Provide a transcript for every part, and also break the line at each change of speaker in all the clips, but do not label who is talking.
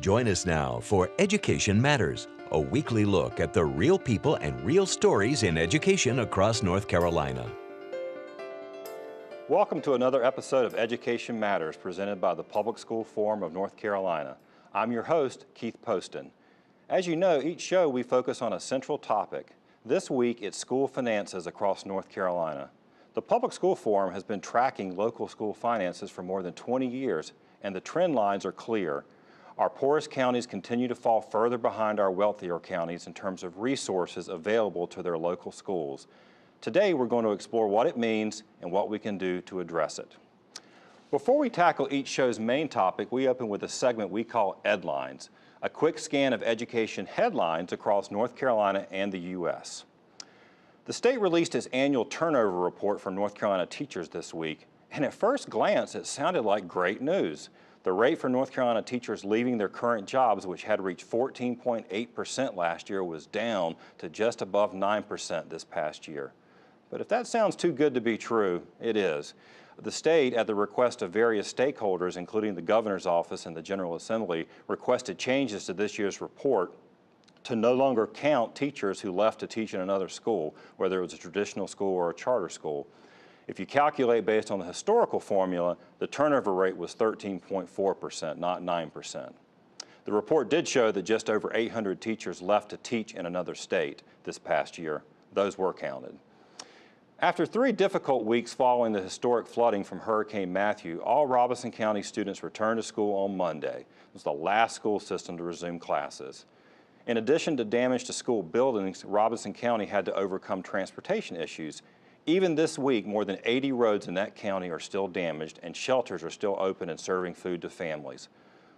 Join us now for Education Matters, a weekly look at the real people and real stories in education across North Carolina.
Welcome to another episode of Education Matters presented by the Public School Forum of North Carolina. I'm your host, Keith Poston. As you know, each show we focus on a central topic. This week, it's school finances across North Carolina. The Public School Forum has been tracking local school finances for more than 20 years, and the trend lines are clear. Our poorest counties continue to fall further behind our wealthier counties in terms of resources available to their local schools. Today, we're going to explore what it means and what we can do to address it. Before we tackle each show's main topic, we open with a segment we call EdLines, a quick scan of education headlines across North Carolina and the U.S. The state released its annual turnover report for North Carolina teachers this week, and at first glance, it sounded like great news. The rate for North Carolina teachers leaving their current jobs, which had reached 14.8% last year, was down to just above 9% this past year. But if that sounds too good to be true, it is. The state, at the request of various stakeholders, including the governor's office and the General Assembly, requested changes to this year's report to no longer count teachers who left to teach in another school, whether it was a traditional school or a charter school. If you calculate based on the historical formula, the turnover rate was 13.4%, not 9%. The report did show that just over 800 teachers left to teach in another state this past year. Those were counted. After 3 difficult weeks following the historic flooding from Hurricane Matthew, all Robeson County students returned to school on Monday. It was the last school system to resume classes. In addition to damage to school buildings, Robeson County had to overcome transportation issues. Even this week, more than 80 roads in that county are still damaged, and shelters are still open and serving food to families.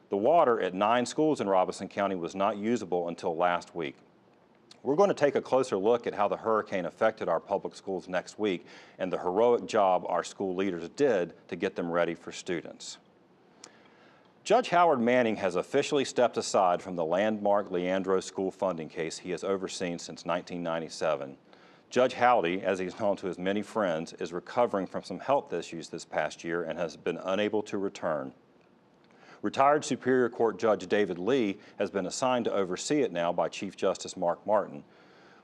The water at 9 schools in Robeson County was not usable until last week. We're going to take a closer look at how the hurricane affected our public schools next week and the heroic job our school leaders did to get them ready for students. Judge Howard Manning has officially stepped aside from the landmark Leandro school funding case he has overseen since 1997. Judge Howdy, as he's known to his many friends, is recovering from some health issues this past year and has been unable to return. Retired Superior Court Judge David Lee has been assigned to oversee it now by Chief Justice Mark Martin.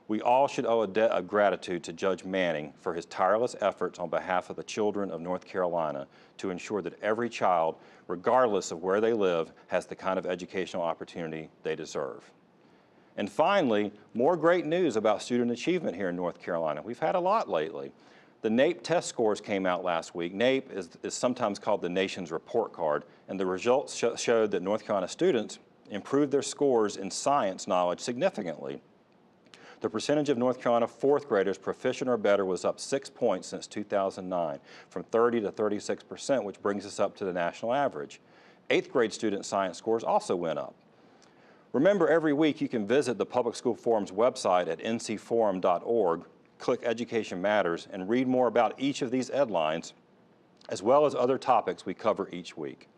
We all should owe a debt of gratitude to Judge Manning for his tireless efforts on behalf of the children of North Carolina to ensure that every child, regardless of where they live, has the kind of educational opportunity they deserve. And finally, more great news about student achievement here in North Carolina. We've had a lot lately. The NAEP test scores came out last week. NAEP is sometimes called the nation's report card, and the results showed that North Carolina students improved their scores in science knowledge significantly. The percentage of North Carolina 4th graders proficient or better was up 6 points since 2009, from 30 to 36%, which brings us up to the national average. 8th grade student science scores also went up. Remember, every week you can visit the Public School Forum's website at ncforum.org, click Education Matters, and read more about each of these EdLines, as well as other topics we cover each week.